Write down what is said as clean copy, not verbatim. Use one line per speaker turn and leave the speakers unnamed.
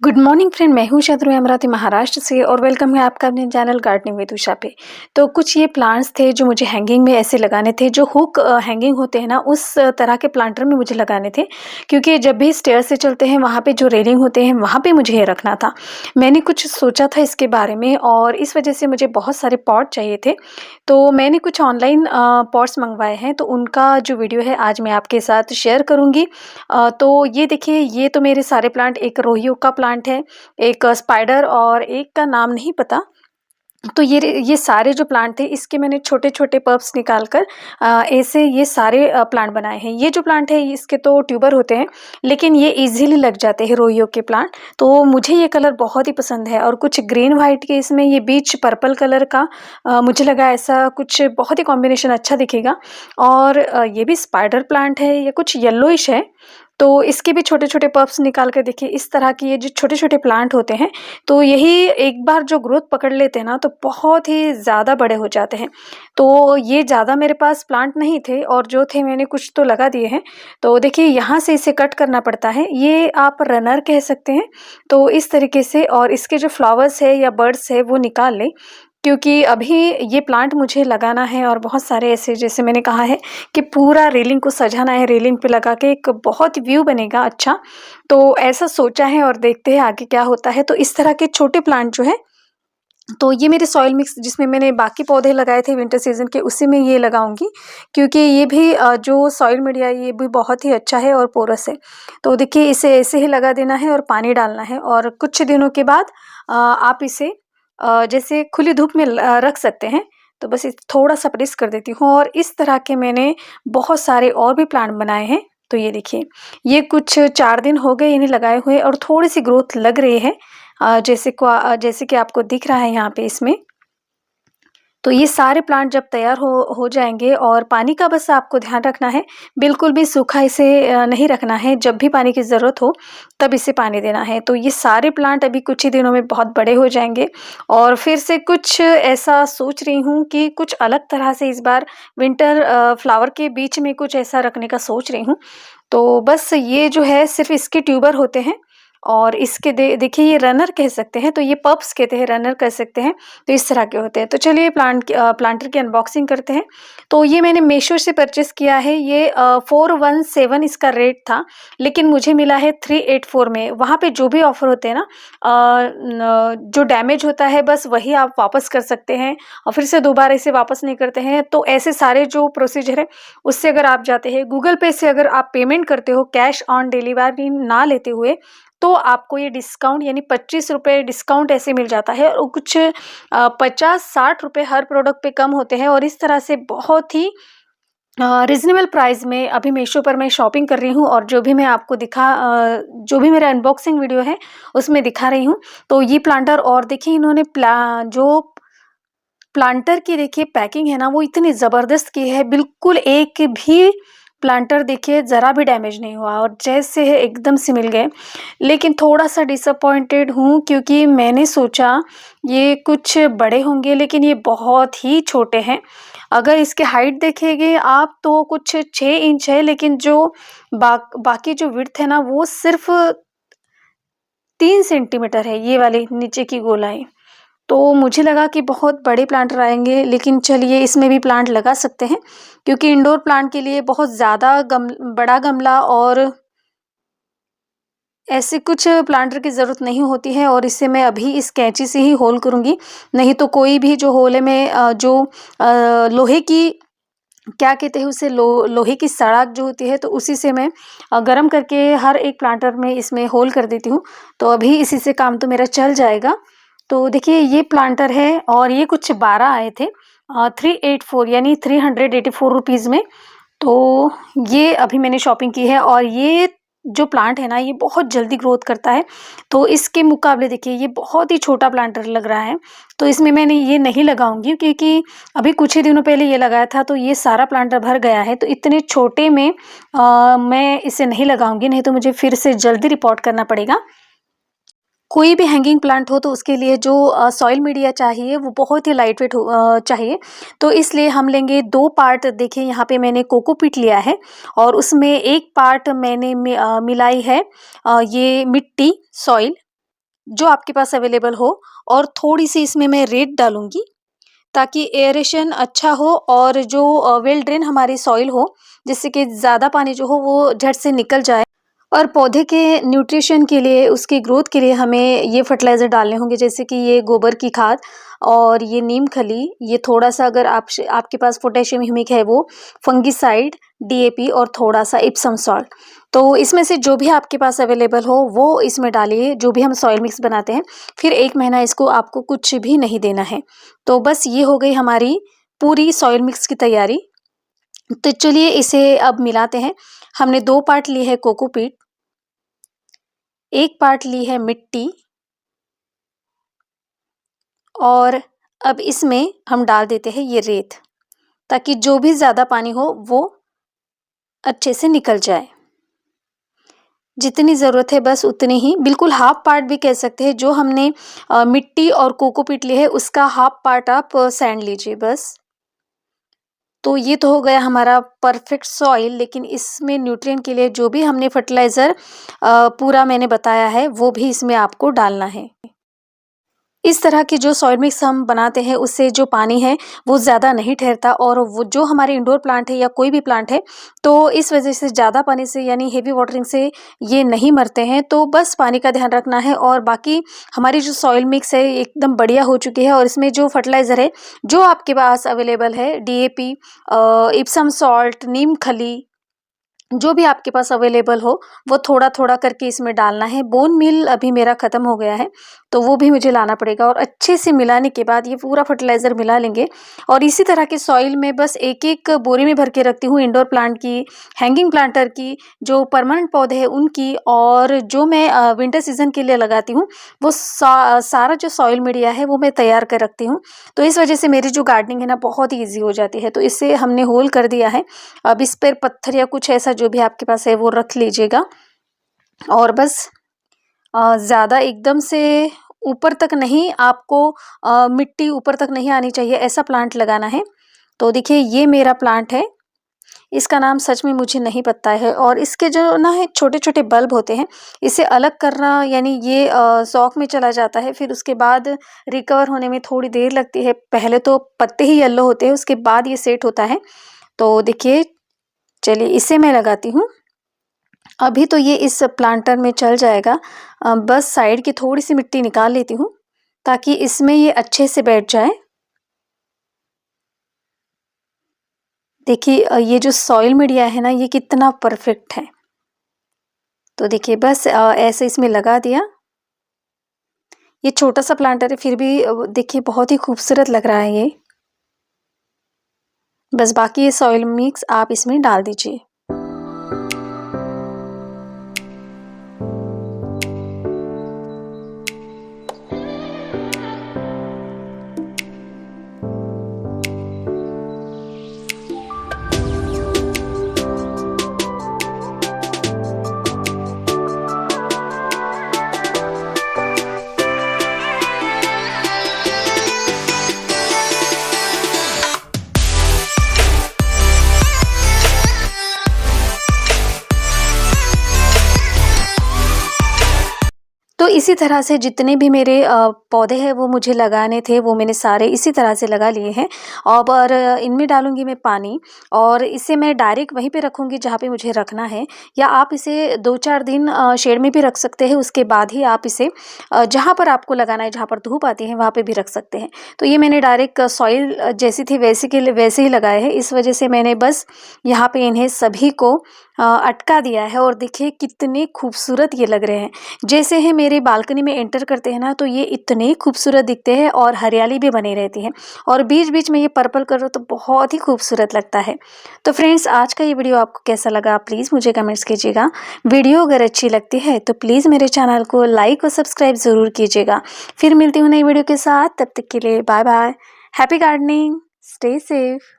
Good morning friend, मैं हूँ शत्रुघ्न अमरावती महाराष्ट्र से और वेलकम है आपका अपने चैनल गार्डनिंग विद उषा पे। तो कुछ ये प्लांट्स थे जो मुझे हैंगिंग में ऐसे लगाने थे, जो हुक हैंगिंग होते हैं ना, उस तरह के प्लांटर में मुझे लगाने थे। क्योंकि जब भी स्टेयर से चलते हैं वहाँ पे जो रेलिंग होते हैं वहाँ पे मुझे ये रखना था। मैंने कुछ सोचा था इसके बारे में और इस वजह से मुझे बहुत सारे पॉट चाहिए थे। तो मैंने कुछ ऑनलाइन पॉट्स मंगवाए हैं, तो उनका जो वीडियो है आज मैं आपके साथ शेयर करूँगी। तो ये देखिए, ये तो मेरे सारे प्लांट, एक रोहियो का प्लांट है, एक स्पाइडर और एक का नाम नहीं पता। तो ये सारे जो प्लांट थे इसके मैंने छोटे-छोटे पल्प्स निकाल कर ऐसे ये सारे प्लांट बनाए हैं। ये जो प्लांट है इसके तो ट्यूबर होते हैं, लेकिन ये ईज़िली लग जाते हैं रोहियो के प्लांट। तो मुझे ये कलर बहुत ही पसंद है और कुछ ग्रीन व्हाइट के इसमें ये बीच पर्पल कलर का मुझे लगा ऐसा कुछ बहुत ही कॉम्बिनेशन अच्छा दिखेगा। और ये भी स्पाइडर प्लांट है, ये कुछ येलोइश है। तो इसके भी छोटे-छोटे पल्प्स निकाल कर देखिए, इस तरह के ये जो छोटे-छोटे प्लांट होते हैं, तो यही एक बार जो ग्रोथ पकड़ लेते हैं ना, तो बहुत ही ज़्यादा बड़े हो जाते हैं। तो ये ज़्यादा मेरे पास प्लांट नहीं थे और जो थे मैंने कुछ तो लगा दिए हैं। तो देखिए, यहाँ से इसे कट करना पड़ता है, ये आप रनर कह सकते हैं। तो इस तरीके से, और इसके जो फ्लावर्स है या बर्ड्स है वो निकाल लें, क्योंकि अभी ये प्लांट मुझे लगाना है और बहुत सारे ऐसे, जैसे मैंने कहा है कि पूरा रेलिंग को सजाना है, रेलिंग पे लगा के एक बहुत व्यू बनेगा अच्छा। तो ऐसा सोचा है और देखते हैं आगे क्या होता है। तो इस तरह के छोटे प्लांट जो है, तो ये मेरे सॉइल मिक्स जिसमें मैंने बाकी पौधे लगाए थे विंटर सीजन के, उसी में ये लगाऊंगी। क्योंकि ये भी जो सॉइल मीडिया ये भी बहुत ही अच्छा है और पोरस है। तो देखिए, इसे ऐसे ही लगा देना है और पानी डालना है और कुछ दिनों के बाद आप इसे जैसे खुली धूप में रख सकते हैं। तो बस थोड़ा सा प्रेस कर देती हूँ और इस तरह के मैंने बहुत सारे और भी प्लांट बनाए हैं। तो ये देखिए, ये कुछ 4 दिन हो गए इन्हें लगाए हुए और थोड़ी सी ग्रोथ लग रही है, जैसे कि आपको दिख रहा है यहाँ पे इसमें। तो ये सारे प्लांट जब तैयार हो जाएँगे, और पानी का बस आपको ध्यान रखना है, बिल्कुल भी सूखा इसे नहीं रखना है। जब भी पानी की ज़रूरत हो तब इसे पानी देना है। तो ये सारे प्लांट अभी कुछ ही दिनों में बहुत बड़े हो जाएँगे और फिर से कुछ ऐसा सोच रही हूँ कि कुछ अलग तरह से इस बार विंटर फ्लावर के बीच में कुछ ऐसा रखने का सोच रही हूँ। तो बस ये जो है सिर्फ़ इसके ट्यूबर होते हैं और इसके देखिए, ये रनर कह सकते हैं, तो ये पप्स कहते हैं, रनर कह सकते हैं। तो इस तरह के होते हैं। तो चलिए प्लांटर की अनबॉक्सिंग करते हैं। तो ये मैंने मीशो से परचेस किया है। ये 417 इसका रेट था, लेकिन मुझे मिला है 384 में। वहाँ पे जो भी ऑफ़र होते हैं ना, जो डैमेज होता है बस वही आप वापस कर सकते हैं और फिर से दोबारा इसे वापस नहीं करते हैं। तो ऐसे सारे जो प्रोसीजर है उससे अगर आप जाते हैं, गूगल पे से अगर आप पेमेंट करते हो कैश ऑन डिलीवरी ना लेते हुए, तो आपको ये डिस्काउंट यानी ₹25 डिस्काउंट ऐसे मिल जाता है और कुछ 50-60 रुपए हर प्रोडक्ट पे कम होते हैं। और इस तरह से बहुत ही रीज़नेबल प्राइस में अभी मीशो पर मैं शॉपिंग कर रही हूँ और जो भी मैं आपको जो भी मेरा अनबॉक्सिंग वीडियो है उसमें दिखा रही हूँ। तो ये प्लांटर, और देखिए इन्होंने जो प्लांटर की देखिए पैकिंग है ना, वो इतनी ज़बरदस्त की है, बिल्कुल एक भी प्लांटर देखिए ज़रा भी डैमेज नहीं हुआ और जैसे है एकदम से मिल गए। लेकिन थोड़ा-सा डिसअपॉइंटेड हूँ, क्योंकि मैंने सोचा ये कुछ बड़े होंगे, लेकिन ये बहुत ही छोटे हैं। अगर इसकी हाइट देखेंगे आप तो कुछ 6 इंच है, लेकिन जो बाकी जो विड्थ है ना, वो सिर्फ़ 3 सेंटीमीटर है, ये वाली नीचे की गोलाई। तो मुझे लगा कि बहुत बड़े प्लांटर आएँगे, लेकिन चलिए इसमें भी प्लांट लगा सकते हैं, क्योंकि इंडोर प्लांट के लिए बहुत ज़्यादा बड़ा गमला और ऐसे कुछ प्लांटर की ज़रूरत नहीं होती है। और इसे मैं अभी इस कैंची से ही होल करूँगी, नहीं तो कोई भी जो होल है मैं लोहे की, क्या कहते हैं उसे, लोहे की सळाक जो होती है, तो उसी से मैं गरम करके हर एक प्लांटर में इसमें होल कर देती हूँ। तो अभी इसी से काम तो मेरा चल जाएगा। तो देखिए, ये प्लांटर है और ये कुछ 12 आए थे 384 यानी 384 रुपीज़ में। तो ये अभी मैंने शॉपिंग की है और ये जो प्लांट है ना, ये बहुत जल्दी ग्रोथ करता है। तो इसके मुकाबले देखिए ये बहुत ही छोटा प्लांटर लग रहा है। तो इसमें मैंने ये नहीं लगाऊंगी, क्योंकि अभी कुछ ही दिनों पहले ये लगाया था तो ये सारा प्लांटर भर गया है। तो इतने छोटे में मैं इसे नहीं लगाऊंगी, नहीं तो मुझे फिर से जल्दी रिपोर्ट करना पड़ेगा। कोई भी हैंगिंग प्लांट हो तो उसके लिए जो सॉइल मीडिया चाहिए वो बहुत ही लाइट वेट चाहिए। तो इसलिए हम लेंगे 2 पार्ट। देखिए, यहाँ पे मैंने कोकोपीट लिया है और उसमें 1 पार्ट मैंने मिलाई है ये मिट्टी, सॉइल। जो आपके पास अवेलेबल हो, और थोड़ी-सी इसमें मैं रेत डालूँगी ताकि एयरेशन अच्छा हो और जो वेल ड्रेन हमारी सॉइल हो, जिससे कि ज़्यादा पानी जो हो वो झट से निकल जाए। और पौधे के न्यूट्रिशन के लिए, उसकी ग्रोथ के लिए हमें ये फर्टिलाइज़र डालने होंगे, जैसे कि ये गोबर की खाद और ये नीम खली, ये थोड़ा-सा अगर आपके पास पोटेशियम ह्यूमिक है वो, फंगिसाइड, डीएपी और थोड़ा-सा इप्सम सॉल्ट। तो इसमें से जो भी आपके पास अवेलेबल हो वो इसमें डालिए, जो भी हम सॉइल मिक्स बनाते हैं। फिर 1 महीना इसको आपको कुछ भी नहीं देना है। तो बस ये हो गई हमारी पूरी सॉइल मिक्स की तैयारी। तो चलिए इसे अब मिलाते हैं। हमने 2 पार्ट लिए हैं कोकोपीट, 1 पार्ट ली है मिट्टी, और अब इसमें हम डाल देते हैं ये रेत, ताकि जो भी ज़्यादा पानी हो वो अच्छे से निकल जाए। जितनी ज़रूरत है बस उतनी ही, बिल्कुल हाफ पार्ट भी कह सकते हैं। जो हमने मिट्टी और कोकोपीट ली है उसका हाफ पार्ट आप सैंड लीजिए बस। तो ये तो हो गया हमारा परफेक्ट सॉइल, लेकिन इसमें न्यूट्रिएंट के लिए जो भी हमने फर्टिलाइज़र पूरा मैंने बताया है वो भी इसमें आपको डालना है। इस तरह की जो सॉइल मिक्स हम बनाते हैं उससे जो पानी है वो ज़्यादा नहीं ठहरता, और वो जो हमारे इंडोर प्लांट है या कोई भी प्लांट है, तो इस वजह से ज़्यादा पानी से यानी हेवी वाटरिंग से ये नहीं मरते हैं। तो बस पानी का ध्यान रखना है, और बाकी हमारी जो सॉइल मिक्स है एकदम बढ़िया हो चुकी है। और इसमें जो फर्टिलाइज़र है जो आपके पास अवेलेबल है, डीएपी, इप्सम सॉल्ट, नीम खली, जो भी आपके पास अवेलेबल हो वो थोड़ा-थोड़ा करके इसमें डालना है। बोन मील अभी मेरा ख़त्म हो गया है, तो वो भी मुझे लाना पड़ेगा, और अच्छे से मिलाने के बाद ये पूरा फर्टिलाइज़र मिला लेंगे। और इसी तरह के सॉइल में बस एक-एक बोरी में भर के रखती हूँ, इंडोर प्लांट की, हैंगिंग प्लांटर की, जो परमानेंट पौधे हैं उनकी, और जो मैं विंटर सीज़न के लिए लगाती हूँ, वो सारा जो सॉइल मीडिया है वो मैं तैयार कर रखती हूँ। तो इस वजह से मेरी जो गार्डनिंग है ना बहुत ही ईज़ी हो जाती है। तो इसे हमने होल कर दिया है। अब इस पर पत्थर या कुछ ऐसा जो भी आपके पास है वो रख लीजिएगा, और बस ज़्यादा एकदम से ऊपर तक नहीं, आपको मिट्टी ऊपर तक नहीं आनी चाहिए, ऐसा प्लांट लगाना है। तो देखिए ये मेरा प्लांट है, इसका नाम सच में मुझे नहीं पता है, और इसके जो ना है छोटे-छोटे बल्ब होते हैं, इसे अलग करना यानी ये शौक में चला जाता है, फिर उसके बाद रिकवर होने में थोड़ी देर लगती है। पहले तो पत्ते ही येलो होते हैं, उसके बाद ये सेट होता है। तो देखिए, चलिए इसे मैं लगाती हूँ। अभी तो ये इस प्लांटर में चल जाएगा। बस साइड की थोड़ी-सी मिट्टी निकाल लेती हूँ, ताकि इसमें ये अच्छे से बैठ जाए। देखिए ये जो सॉइल मीडिया है ना ये कितना परफेक्ट है। तो देखिए बस ऐसे इसमें लगा दिया। ये छोटा-सा प्लांटर है, फिर भी देखिए बहुत ही खूबसूरत लग रहा है ये। बस बाकी ये सॉइल मिक्स आप इसमें डाल दीजिए। तो इसी तरह से जितने भी मेरे पौधे हैं वो मुझे लगाने थे, वो मैंने सारे इसी तरह से लगा लिए हैं। और इनमें डालूँगी मैं पानी, और इसे मैं डायरेक्ट वहीं पे रखूँगी जहाँ पे मुझे रखना है, या आप इसे 2-4 दिन शेड में भी रख सकते हैं। उसके बाद ही आप इसे जहाँ पर आपको लगाना है, जहाँ पर धूप आती है वहाँ पे भी रख सकते हैं। तो ये मैंने डायरेक्ट सॉइल जैसी थी वैसे के लिए वैसे ही लगाए हैं। इस वजह से मैंने बस यहाँ पे इन्हें सभी को अटका दिया है, और देखिए कितने खूबसूरत ये लग रहे हैं। जैसे ही मेरे बालकनी में एंटर करते हैं ना तो ये इतने खूबसूरत दिखते हैं, और हरियाली भी बनी रहती है, और बीच-बीच में ये पर्पल कलर तो बहुत ही खूबसूरत लगता है। तो फ्रेंड्स आज का ये वीडियो आपको कैसा लगा प्लीज़ मुझे कमेंट्स कीजिएगा। वीडियो अगर अच्छी लगती है तो प्लीज़ मेरे चैनल को लाइक और सब्सक्राइब ज़रूर कीजिएगा। फिर मिलती हूँ नई वीडियो के साथ, तब तक के लिए bye bye. Happy gardening, stay safe.